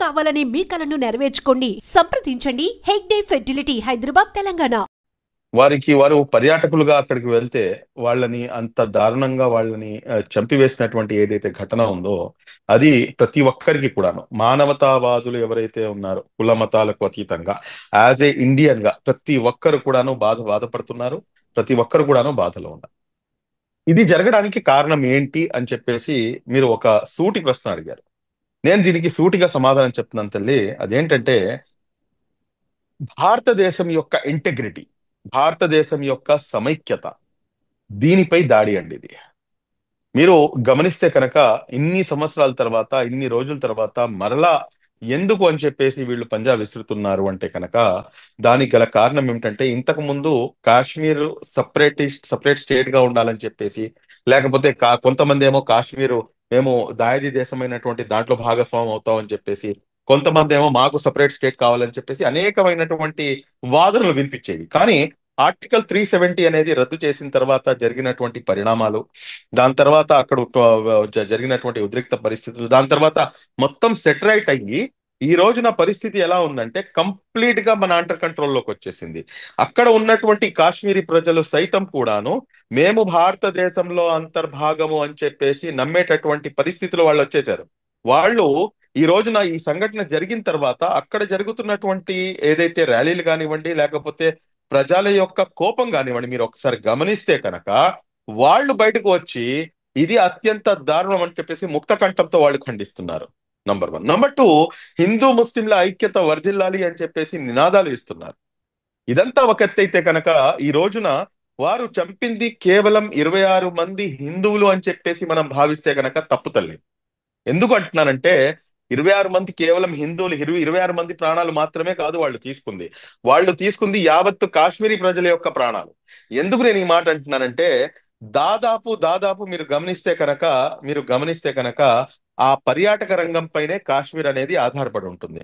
కావాలనే మీ కలను నెరవేర్చుకోండి. సంప్రదించండి హెగ్డే ఫెర్టిలిటీ, హైదరాబాద్, తెలంగాణ. వారు పర్యాటకులుగా అక్కడికి వెళ్తే వాళ్ళని అంత దారుణంగా వాళ్ళని చంపివేసినటువంటి ఏదైతే ఘటన ఉందో అది ప్రతి ఒక్కరికి కూడాను, మానవతావాదులు ఎవరైతే ఉన్నారో కుల మతాలకు అతీతంగా, యాజ్ ఏ ఇండియన్ గా ప్రతి ఒక్కరు కూడాను బాధపడుతున్నారు. ప్రతి ఒక్కరు కూడాను బాధలో ఉన్నారు. ఇది జరగడానికి కారణం ఏంటి అని చెప్పేసి మీరు ఒక సూటి ప్రశ్న అడిగారు. నేను దీనికి సూటిగా సమాధానం చెప్తున్నాను తల్లి. అదేంటంటే భారతదేశం యొక్క ఇంటెగ్రిటీ, భారతదేశం యొక్క సమైక్యత, దీనిపై దాడి అండి ఇది. మీరు గమనిస్తే కనుక ఇన్ని సంవత్సరాల తర్వాత, ఇన్ని రోజుల తర్వాత మరలా ఎందుకు అని చెప్పేసి వీళ్ళు పంజా విసురుతున్నారు అంటే కనుక దానికి గల కారణం ఏమిటంటే, ఇంతకు ముందు కాశ్మీర్ సపరేట్ స్టేట్ గా ఉండాలని చెప్పేసి, లేకపోతే కొంతమంది ఏమో కాశ్మీరు మేము దాయాది దేశమైనటువంటి దాంట్లో భాగస్వామ్యం అవుతాం అని చెప్పేసి, కొంతమంది ఏమో మాకు సపరేట్ స్టేట్ కావాలని చెప్పేసి అనేకమైనటువంటి వాదనలు వినిపించేవి. కానీ ఆర్టికల్ 370 అనేది రద్దు చేసిన తర్వాత జరిగినటువంటి పరిణామాలు, దాని తర్వాత అక్కడ జరిగినటువంటి ఉద్రిక్త పరిస్థితులు, దాని తర్వాత మొత్తం సెటరైట్ అయ్యి ఈ రోజున పరిస్థితి ఎలా ఉందంటే కంప్లీట్ గా మన అండర్ కంట్రోల్లోకి వచ్చేసింది. అక్కడ ఉన్నటువంటి కాశ్మీరీ ప్రజలు సైతం కూడాను మేము భారతదేశంలో అంతర్భాగము అని చెప్పేసి నమ్మేటటువంటి పరిస్థితులు వాళ్ళు వచ్చేసారు. వాళ్ళు ఈ రోజున ఈ సంఘటన జరిగిన తర్వాత అక్కడ జరుగుతున్నటువంటి ఏదైతే ర్యాలీలు కానివ్వండి, లేకపోతే ప్రజల యొక్క కోపం కానివ్వండి, మీరు ఒకసారి గమనిస్తే కనుక వాళ్ళు బయటకు వచ్చి ఇది అత్యంత దారుణం అని చెప్పేసి ముక్త కంఠంతో వాళ్ళు ఖండిస్తున్నారు. నంబర్ 1. నంబర్ 2, హిందూ ముస్లింల ఐక్యత వర్ధిల్లాలి అని చెప్పేసి నినాదాలు ఇస్తున్నారు. ఇదంతా ఒక ఎత్తైతే కనుక ఈ రోజున వారు చంపింది కేవలం 26 మంది హిందువులు అని చెప్పేసి మనం భావిస్తే కనుక తప్పుతలేదు. ఎందుకు అంటున్నానంటే 26 మంది కేవలం హిందువులు, 26 మంది ప్రాణాలు మాత్రమే కాదు వాళ్ళు తీసుకుంది యావత్తు కాశ్మీరీ ప్రజల యొక్క ప్రాణాలు. ఎందుకు నేను ఈ మాట అంటున్నానంటే దాదాపు మీరు గమనిస్తే కనుక ఆ పర్యాటక రంగం పైనే కాశ్మీర్ అనేది ఆధారపడి ఉంటుంది.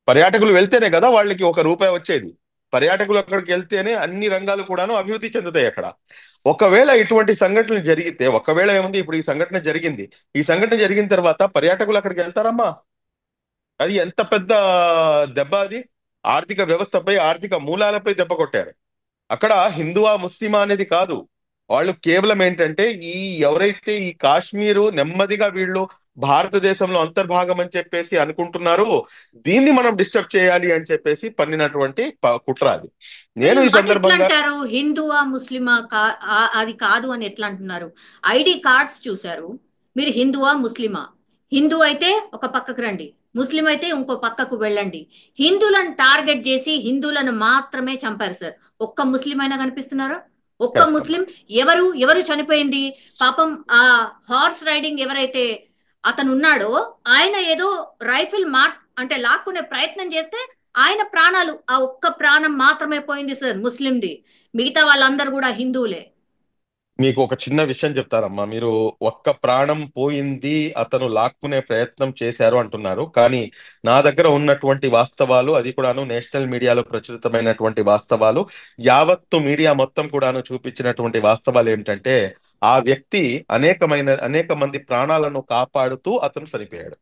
పర్యాటకులు వెళ్తేనే కదా వాళ్ళకి ఒక రూపాయి వచ్చేది. పర్యాటకులు అక్కడికి వెళ్తేనే అన్ని రంగాలు కూడాను అభివృద్ధి చెందుతాయి అక్కడ. ఒకవేళ ఇటువంటి సంఘటనలు జరిగితే, ఒకవేళ ఏముంది, ఇప్పుడు ఈ సంఘటన జరిగింది, ఈ సంఘటన జరిగిన తర్వాత పర్యాటకులు అక్కడికి వెళ్తారమ్మా? అది ఎంత పెద్ద దెబ్బ అది! ఆర్థిక వ్యవస్థపై, ఆర్థిక మూలాలపై దెబ్బ కొట్టారు. అక్కడ హిందువా ముస్లిమా అనేది కాదు, వాళ్ళు కేవలం ఏంటంటే ఎవరైతే ఈ కాశ్మీరు నెమ్మదిగా వీళ్ళు భారతదేశంలో అంతర్భాగం అని చెప్పేసి అనుకుంటున్నారు, దీన్ని మనం డిస్టర్బ్ చేయాలి అని చెప్పేసి పన్నినటువంటి కుట్ర అది. నేను ఈ సందర్భంగా అంటారు హిందువా ముస్లిమా అది కాదు అని ఎట్లా అంటున్నారు? ఐడి కార్డ్స్ చూశారు మీరు, హిందువా ముస్లిమా? హిందూ అయితే ఒక పక్కకు రండి, ముస్లిం అయితే ఇంకో పక్కకు వెళ్ళండి. హిందువులను టార్గెట్ చేసి హిందువులను మాత్రమే చంపారు సార్. ఒక్క ముస్లిం అయినా కనిపిస్తున్నారు? ఒక్క ముస్లిం? ఎవరు చనిపోయింది పాపం? ఆ హార్స్ రైడింగ్ ఎవరైతే అతను ఉన్నాడో ఆయన ఏదో రైఫిల్ అంటే లాక్కునే ప్రయత్నం చేస్తే ఆయన ప్రాణాలు, ఆ ఒక్క ప్రాణం మాత్రమే పోయింది సార్ ముస్లింది. మిగతా వాళ్ళందరూ కూడా హిందువులే. మీకు ఒక చిన్న విషయం చెప్తారమ్మా. మీరు ఒక్క ప్రాణం పోయింది, అతను లాక్కునే ప్రయత్నం చేశారు అంటున్నారు. కానీ నా దగ్గర ఉన్నటువంటి వాస్తవాలు, అది కూడాను నేషనల్ మీడియాలో ప్రచురితమైనటువంటి వాస్తవాలు, యావత్తు మీడియా మొత్తం కూడాను చూపించినటువంటి వాస్తవాలు ఏమిటంటే ఆ వ్యక్తి అనేక మంది ప్రాణాలను కాపాడుతూ అతను చనిపోయాడు.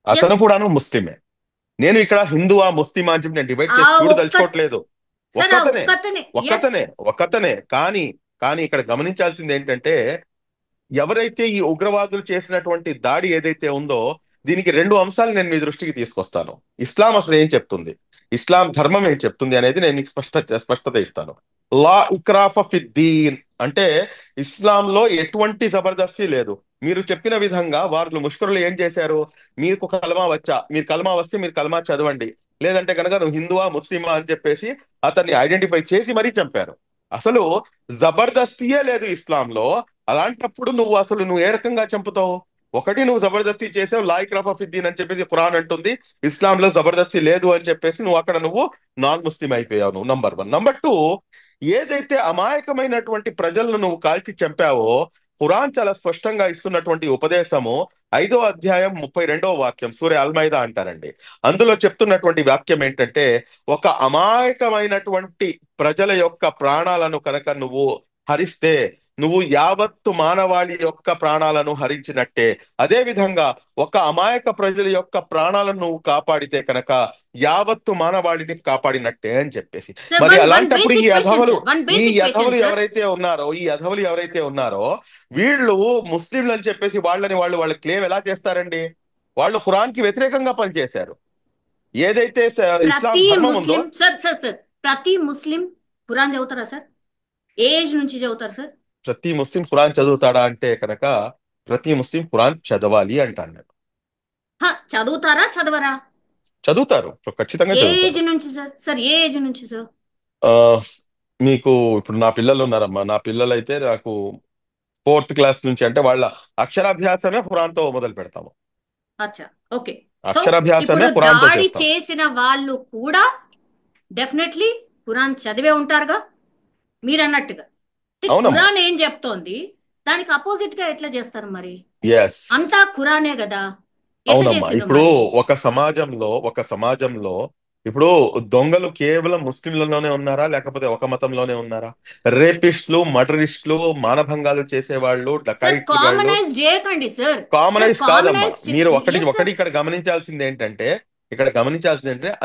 అతను కూడాను ముస్లిమే. నేను ఇక్కడ హిందువా ముస్లిమా అని చెప్పి నేను డిబేట్ చేసి చూడదలుచుకోవట్లేదు. ఒక్కతనే. కానీ ఇక్కడ గమనించాల్సింది ఏంటంటే ఎవరైతే ఈ ఉగ్రవాదులు చేసినటువంటి దాడి ఏదైతే ఉందో దీనికి 2 అంశాలు నేను మీ దృష్టికి తీసుకొస్తాను. ఇస్లాం అసలు ఏం చెప్తుంది, ఇస్లాం ధర్మం ఏం చెప్తుంది అనేది నేను మీకు స్పష్టత ఇస్తాను. లా ఇక్రాఫ ఫిద్దీన్ అంటే ఇస్లాంలో ఎటువంటి జబర్దస్తి లేదు. మీరు చెప్పిన విధంగా వాళ్ళు ముష్కరులు ఏం చేశారు, మీకు కలమా వచ్చా, మీరు కలమా వస్తే మీరు కలమా చదవండి, లేదంటే కనుక నువ్వు హిందువా ముస్లిమా అని చెప్పేసి అతన్ని ఐడెంటిఫై చేసి మరీ చంపారు. అసలు జబర్దస్తియే లేదు ఇస్లాంలో. అలాంటప్పుడు నువ్వు ఏ రకంగా చంపుతావు? ఒకటి, నువ్వు జబర్దస్తి చేసావు, లా ఇక్రాహ ఫిద్దీన్ అని చెప్పేసి ఖురాన్ అంటుంది, ఇస్లాంలో జబర్దస్తి లేదు అని చెప్పేసి నువ్వు నాన్ ముస్లిం అయిపోయావు. నంబర్ 1. నంబర్ 2, ఏదైతే అమాయకమైనటువంటి ప్రజలను నువ్వు కాల్చి చంపావో ఖురాన్ చాలా స్పష్టంగా ఇస్తున్నటువంటి ఉపదేశము 5వ అధ్యాయం 32వ వాక్యం, సూరే అల్మైదా అంటారండి. అందులో చెప్తున్నటువంటి వాక్యం ఏంటంటే ఒక అమాయకమైనటువంటి ప్రజల యొక్క ప్రాణాలను కనుక నువ్వు హరిస్తే, నువ్వు యావత్తు మానవాళి యొక్క ప్రాణాలను హరించినట్టే. అదే విధంగా ఒక అమాయక ప్రజల యొక్క ప్రాణాలను నువ్వు కాపాడితే కనుక యావత్తు మానవాళిని కాపాడినట్టే అని చెప్పేసి. సార్ మరి వన్ వన్ అలాంటప్పుడు బేసిక్ క్వశ్చన్ సార్, వన్ ఈ బేసిక్ యధవులు క్వశ్చన్ సార్. ఎవరైతే ఉన్నారో వీళ్ళు ముస్లింలు అని చెప్పేసి వాళ్ళ క్లెయిమ్ ఎలా చేస్తారండి? వాళ్ళు ఖురాన్ కి వ్యతిరేకంగా పనిచేశారు. ఏదైతే ఇస్లాం ప్రతి ధర్మం ఉందో, ముస్లిం సార్ ప్రతి ముస్లిం ఖురాన్ చదువుతారా సార్? ఏ ఏజ్ నుంచి చదువుతారు సార్? ప్రతి ముస్లిం ఖురాన్ చదువుతాడా అంటే కనుక ప్రతి ముస్లిం ఖురాన్ చదవాలి అంటాను నేను. చదువుతారా చదవరా? చదువుతారు, ఖచ్చితంగా ఏ ఏజ్ చదువుతారు. నుంచి సార్? సార్ ఏ ఏజ్ నుంచి సార్? ఆ, మీకు ఇప్పుడు నా పిల్లలు ఉన్నారమ్మా. నా పిల్లలు అయితే నాకు 4th క్లాస్ నుంచి, అంటే వాళ్ళ అక్షరాభ్యాసమే ఖురాన్తో మొదలు పెడతాము. అచ్చా, ఓకే. సో అక్షరాభ్యాసమే ఇప్పుడు ఖురాన్తో దాడి చేస్తాం. చేసిన వాళ్ళు కూడా డెఫినెట్లీ ఖురాన్ చదివే ఉంటారుగా మీరు అన్నట్టుగా. అంటే అవునమ్మా. ఖురాన్ ఏం చెప్తోంది, దానికి అపోజిట్ గా ఎట్లా చేస్తారు మరి? ఎస్, అంతా ఖురానే కదా, ఎట్లా అవునమ్మా. చేసిండ్రు ఇప్పుడు మరి? ఒక సమాజంలో ఇప్పుడు దొంగలు కేవలం ముస్లింలలోనే ఉన్నారా, లేకపోతే ఒక మతంలోనే ఉన్నారా? రేపిస్టులు, మర్డరిస్టులు, మానభంగాలు చేసేవాళ్ళు, సార్ డకాయిట్లు గాళ్ళు కామనైజ్ చేయకండి సార్. సార్ కామనైజ్ కాదమ్మా. కామనైజ్ మీరు ఒకటి ఎస్ సార్. ఒకటి ఇక్కడ గమనించాల్సింది ఏంటంటే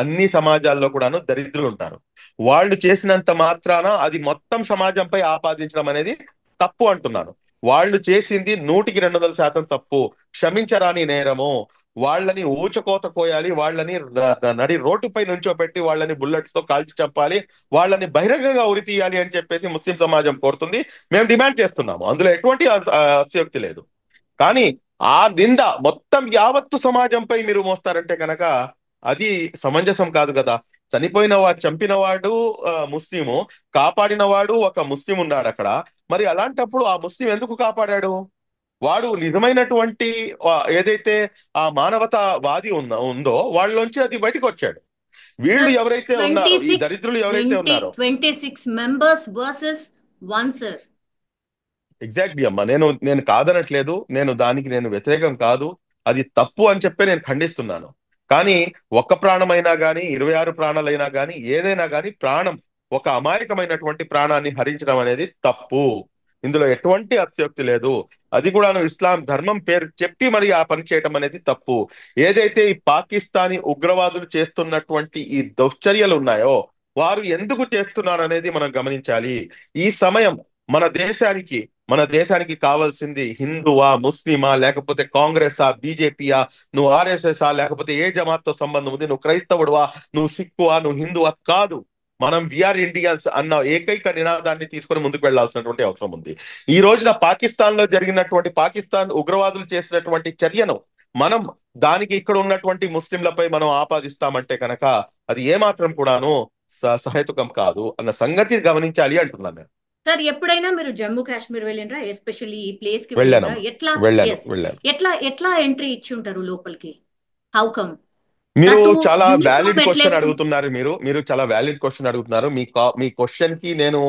అన్ని సమాజాల్లో కూడాను దరిద్రులు ఉంటారు. వాళ్ళు చేసినంత మాత్రాన అది మొత్తం సమాజంపై ఆపాదించడం అనేది తప్పు అంటున్నాను. వాళ్ళు చేసింది 100% తప్పు, క్షమించరాని నేరము. వాళ్ళని ఊచకోత కోయాలి, వాళ్ళని నడి రోడ్డుపై నుంచోపెట్టి వాళ్ళని బుల్లెట్స్ తో కాల్చి చంపాలి, వాళ్ళని బహిరంగంగా ఉరి తీయాలి అని చెప్పేసి ముస్లిం సమాజం కోరుతుంది. మేము డిమాండ్ చేస్తున్నాము. అందులో ఎటువంటి అస్యోక్తి లేదు. కానీ ఆ నింద మొత్తం యావత్తు సమాజంపై మీరు మోస్తారంటే కనుక అది సమంజసం కాదు కదా. చంపినవాడు ముస్లిము, కాపాడినవాడు ఒక ముస్లిం ఉన్నాడు అక్కడ. మరి అలాంటప్పుడు ఆ ముస్లిం ఎందుకు కాపాడాడు? వాడు నిజమైనటువంటి ఏదైతే ఆ మానవతావాది ఉందో వాళ్ళలోంచి అది బయటకు వచ్చాడు. వీళ్ళు సార్ ఎవరైతే ట్వంటీ ఉన్నారో, ఈ సిక్స్ దరిద్రులు ఎవరైతే ఉన్నారో, 26 మెంబర్స్ వర్సెస్ 1 సార్. ఎగ్జాక్ట్లీ అమ్మా. నేను కాదనట్లేదు, నేను వ్యతిరేకం కాదు. అది తప్పు అని చెప్పి నేను ఖండిస్తున్నాను. కానీ ఒక్క ప్రాణమైనా కానీ 26 ప్రాణాలైనా కానీ ఏదైనా కానీ ఒక అమాయకమైనటువంటి ప్రాణాన్ని హరించడం అనేది తప్పు. ఇందులో ఎటువంటి అతిశయోక్తి లేదు. అది కూడాను ఇస్లాం ధర్మం పేరు చెప్పి మరి ఆ పని చేయటం అనేది తప్పు. ఏదైతే ఈ పాకిస్తానీ ఉగ్రవాదులు చేస్తున్నటువంటి ఈ దుశ్చర్యలు ఉన్నాయో వారు ఎందుకు చేస్తున్నారు అనేది మనం గమనించాలి. ఈ సమయం మన దేశానికి కావాల్సింది హిందువా, ముస్లిమా, లేకపోతే కాంగ్రెసా, బీజేపీయా, నువ్వు ఆర్ఎస్ఎస్ఆ, లేకపోతే ఏ జమాత్తో సంబంధం ఉంది, నువ్వు క్రైస్తవుడువా, నువ్వు సిక్కువా, నువ్వు హిందువా కాదు. మనం విఆర్ ఇండియన్స్ అన్న ఏకైక నినాదాన్ని తీసుకొని ముందుకు వెళ్లాల్సినటువంటి అవసరం ఉంది. ఈ రోజున పాకిస్తాన్ ఉగ్రవాదులు చేసినటువంటి చర్యను మనం దానికి ఇక్కడ ఉన్నటువంటి ముస్లింలపై మనం ఆపాదిస్తామంటే కనుక అది ఏమాత్రం కూడాను సహేతుకం కాదు అన్న సంగతి గమనించాలి అంటున్నాను నేను. సార్ ఎప్పుడైనా మీరు జమ్మూ కాశ్మీర్ వెళ్ళినరా? ఎస్పెషల్లీ ఈ ప్లేస్ కి వెళ్ళినరా? వెళ్ళానమ్మా, ఎట్లా వెళ్ళాను ఎస్ వెళ్ళాను ఎట్లా ఎంట్రీ ఇచ్చి ఉంటారు లోపలికి? హౌ కమ్ మీరు దట్ చాలా వ్యాలిడ్ యూనిఫామ్ క్వశ్చన్ ఎట్లేసుకుంటారు? అడుగుతున్నారు. మీరు చాలా వ్యాలిడ్ క్వశ్చన్ అడుగుతున్నారు. మీ క్వశ్చన్ కి నేను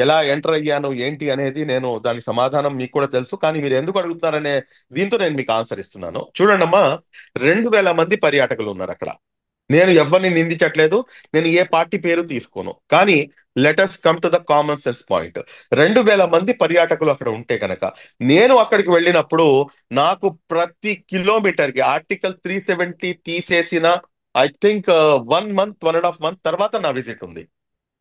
ఎలా ఎంటర్ అయ్యాను ఏంటి అనేది దాని సమాధానం మీకు కూడా తెలుసు. కానీ మీరు ఎందుకు అడుగుతున్నారనే దీంతో నేను మీకు ఆన్సర్ ఇస్తున్నాను. చూడండమ్మా, 2000 మంది పర్యాటకులు ఉన్నారు అక్కడ. నేను ఎవరిని నిందించట్లేదు, నేను ఏ పార్టీ పేరు తీసుకోను. కానీ let's come to the common sense point. 2000 మంది పర్యాటకులు అక్కడ ఉంటే కనుక నేను అక్కడికి వెళ్ళినప్పుడు నాకు ప్రతి కిలోమీటర్కి ఆర్టికల్ 370 తీసేసిన ఐ థింక్ 1.5 మంత్ తర్వాత నా విజిట్ ఉంది.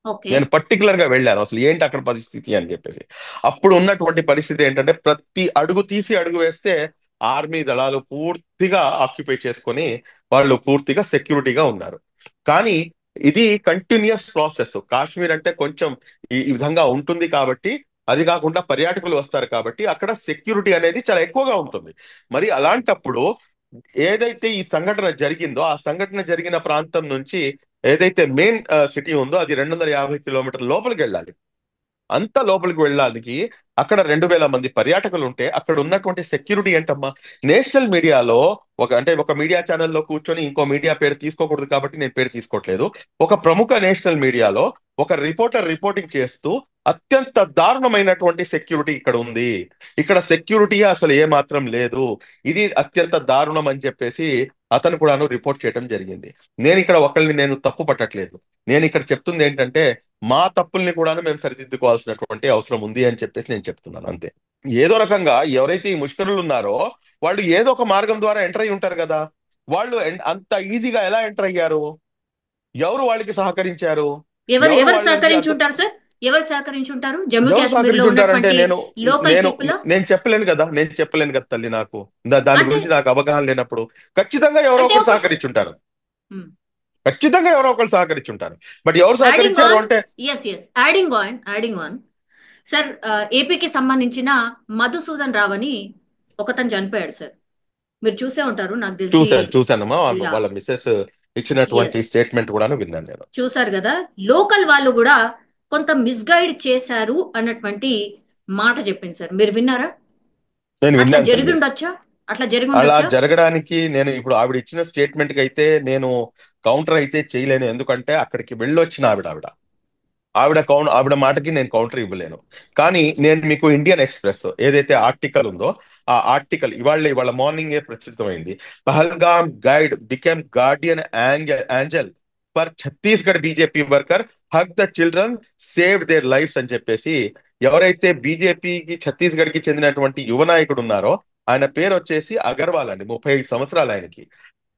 ఓకే నేను పర్టికులర్ గా వెళ్ళాను అసలు ఏంటి అక్కడ పరిస్థితి అని చెప్పేసి. అప్పుడు ఉన్నటువంటి పరిస్థితి ఏంటంటే ప్రతి అడుగు తీసి అడుగు వేస్తే ఆర్మీ దళాలు పూర్తిగా ఆక్యుపై చేసుకొని వాళ్ళు పూర్తిగా సెక్యూరిటీగా ఉన్నారు. కానీ ఇది కంటిన్యూస్ ప్రాసెస్. కాశ్మీర్ అంటే కొంచెం ఈ విధంగా ఉంటుంది కాబట్టి, అది కాకుండా పర్యాటకులు వస్తారు కాబట్టి అక్కడ సెక్యూరిటీ అనేది చాలా ఎక్కువగా ఉంటుంది. మరి అలాంటప్పుడు ఏదైతే ఈ సంఘటన జరిగిందో ఆ సంఘటన జరిగిన ప్రాంతం నుంచి ఏదైతే మెయిన్ సిటీ ఉందో అది 250 కిలోమీటర్ల లోపలికి వెళ్ళాలి. అంత లోపలికి వెళ్ళడానికి అక్కడ 2000 మంది పర్యాటకులు ఉంటే అక్కడ ఉన్నటువంటి సెక్యూరిటీ ఏంటమ్మా? నేషనల్ మీడియాలో ఒక మీడియా ఛానల్లో కూర్చొని ఇంకో మీడియా పేరు తీసుకోకూడదు కాబట్టి నేను పేరు తీసుకోవట్లేదు. ఒక ప్రముఖ నేషనల్ మీడియాలో ఒక రిపోర్టర్ రిపోర్టింగ్ చేస్తూ అత్యంత దారుణమైనటువంటి సెక్యూరిటీ ఇక్కడ ఉంది, ఇక్కడ సెక్యూరిటీ అసలు ఏ మాత్రం లేదు, ఇది అత్యంత దారుణం అని చెప్పేసి అతను కూడాను రిపోర్ట్ చేయడం జరిగింది. నేను ఇక్కడ ఒకళ్ళని తప్పు పట్టట్లేదు. నేను ఇక్కడ చెప్తుంది ఏంటంటే మా తప్పుల్ని కూడా మేము సరిదిద్దుకోవాల్సినటువంటి అవసరం ఉంది అని చెప్పేసి నేను చెప్తున్నాను అంతే. ఏదో రకంగా ఎవరైతే ఈ ముష్కరులు ఉన్నారో వాళ్ళు ఏదో ఒక మార్గం ద్వారా ఎంటర్ అయి ఉంటారు కదా. వాళ్ళు అంత ఈజీగా ఎలా ఎంటర్ అయ్యారు? ఎవరు వాళ్ళకి సహకరించారు? ఎవరు ఎవరు ఎవరు వాళ్ళకి అంత సహకరించుంటారు సార్? ఎవరు సహకరించుంటారు? జమ్మూ ఎవరు కాశ్మీర్ లో సహకరించుంటారంటే ఉన్నటువంటి నేను లోకల్ నేను పీపుల్ నేను చెప్పలేను కదా, నేను చెప్పలేను కదా తల్లి. నాకు దాని అంటే గురించి నాకు అవగాహన లేనప్పుడు ఖచ్చితంగా ఎవరో అంటే ఒకరు ఒక సహకరించుంటారు. ఖచ్చితంగా ఎవరో ఒకరు సహకరించుంటారు. బట్ ఎవరు యాడింగ్ సహకరించారు ఆన్, అంటే ఎస్ యాడింగ్ ఆన్ సార్, ఏపీకి సంబంధించిన మధుసూదన్ రావు అని ఒకతను చనిపోయాడు సార్. మీరు చూసే ఉంటారు నాకు తెలిసి. చూశానమ్మా. యా, వాళ్ళ మిస్సెస్ ఇచ్చినటువంటి ఎస్, స్టేట్మెంట్ కూడా విన్నాను నేను. చూసారు కదా. లోకల్ వాళ్ళు కూడా కొంత మిస్గైడ్ చేశారు అన్నటువంటి మాట చెప్పింది సార్. మీరు విన్నారా? నేను అట్లా విన్నాను జరిగి తల్లి. ఉండొచ్చా? అట్లా జరిగి అలా ఉండొచ్చా? జరగడానికి నేను ఇప్పుడు ఆవిడ ఇచ్చిన స్టేట్మెంట్ కి అయితే నేను కౌంటర్ అయితే చేయలేను. ఎందుకంటే అక్కడికి వెళ్ళొచ్చిన ఆవిడ ఆవిడ మాటకి నేను కౌంటర్ ఇవ్వలేను. కానీ నేను మీకు ఇండియన్ ఎక్స్ప్రెస్ ఏదైతే ఆర్టికల్ ఉందో ఆ ఆర్టికల్ ఇవాళ మార్నింగ్ ప్రచురితమైంది. Pahalgam guide become guardian angel for Chhattisgarh BJP worker, hug the children, save their lives అని చెప్పేసి ఎవరైతే బీజేపీకి ఛత్తీస్గఢ్ కి చెందినటువంటి యువ నాయకుడు ఉన్నారో ఆయన పేరు వచ్చేసి అగర్వాల్ అండి. 35 సంవత్సరాలు ఆయనకి.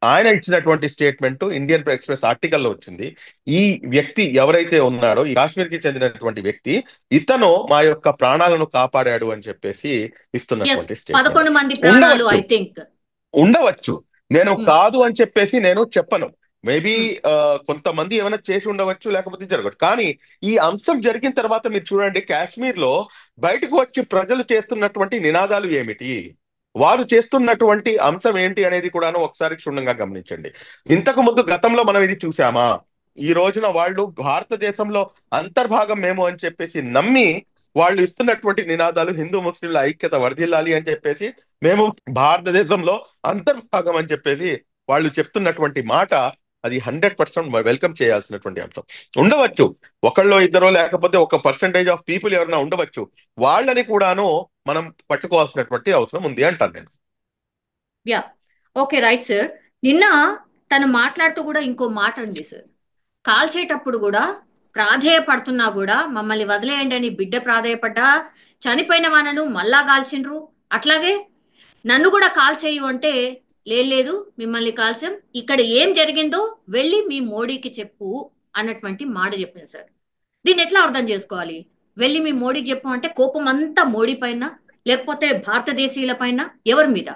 ఆయన ఇచ్చినటువంటి స్టేట్మెంట్ ఇండియన్ ఎక్స్ప్రెస్ ఆర్టికల్లో వచ్చింది. ఈ వ్యక్తి ఎవరైతే ఉన్నాడో ఈ కాశ్మీర్ కి చెందినటువంటి వ్యక్తి, ఇతను మా యొక్క ప్రాణాలను కాపాడాడు అని చెప్పేసి ఎస్, ఇస్తున్నటువంటి స్టేట్మెంట్. 11 మంది ప్రాణాలు ఉండవచ్చు ఐ థింక్. ఉండవచ్చు నేను కాదు అని చెప్పేసి నేను చెప్పను. మేబీ కొంతమంది ఏమైనా చేసి ఉండవచ్చు, లేకపోతే జరగచ్చు. కానీ ఈ అంశం జరిగిన తర్వాత మీరు చూడండి, కాశ్మీర్ లో బయటకు వచ్చి ప్రజలు చేస్తున్నటువంటి నినాదాలు ఏమిటి, వారు చేస్తున్నటువంటి అంశం ఏంటి అనేది కూడాను ఒకసారి క్షుణ్ణంగా గమనించండి. ఇంతకు ముందు గతంలో మనం ఇది చూసామా? ఈ రోజున వాళ్ళు భారతదేశంలో అంతర్భాగం మేము అని చెప్పేసి నమ్మి వాళ్ళు ఇస్తున్నటువంటి నినాదాలు హిందూ ముస్లింల ఐక్యత వర్ధిల్లాలి అని చెప్పేసి, మేము భారతదేశంలో అంతర్భాగం అని చెప్పేసి వాళ్ళు చెప్తున్నటువంటి మాట అది 100% వెల్కమ్ చేయాల్సినటువంటి అంశం. ఉండవచ్చు ఒకళ్ళో ఇద్దరో లేకపోతే ఒక పర్సంటేజ్ ఆఫ్ పీపుల్ ఎవరైనా ఉండవచ్చు, వాళ్ళని కూడాను మనం పట్టుకోవాల్సినటువంటి అవసరం ఉంది అంటాను నేను. Yeah, okay, right sir. నిన్న తను మాట్లాడుతూ కూడా ఇంకో మాట అండి సార్. కాల్చేటప్పుడు కూడా ప్రాధేయపడుతున్నా కూడా మమ్మల్ని వదిలేయండి అని బిడ్డ ప్రాధేయపడ్డా చనిపోయిన వాళ్ళను మళ్ళా కాల్చిండ్రు. అట్లాగే నన్ను కూడా కాల్ చేయు అంటే లేదు మిమ్మల్ని కాల్చాం, ఇక్కడ ఏం జరిగిందో వెళ్ళి మీ మోడీకి చెప్పు అన్నటువంటి మాట చెప్పింది సార్. దీన్ని ఎట్లా అర్థం చేసుకోవాలి? వెళ్ళి మీ మోడీకి చెప్పు అంటే కోపం అంతా మోడీ పైన, లేకపోతే భారతదేశీయుల పైన, ఎవరి మీద?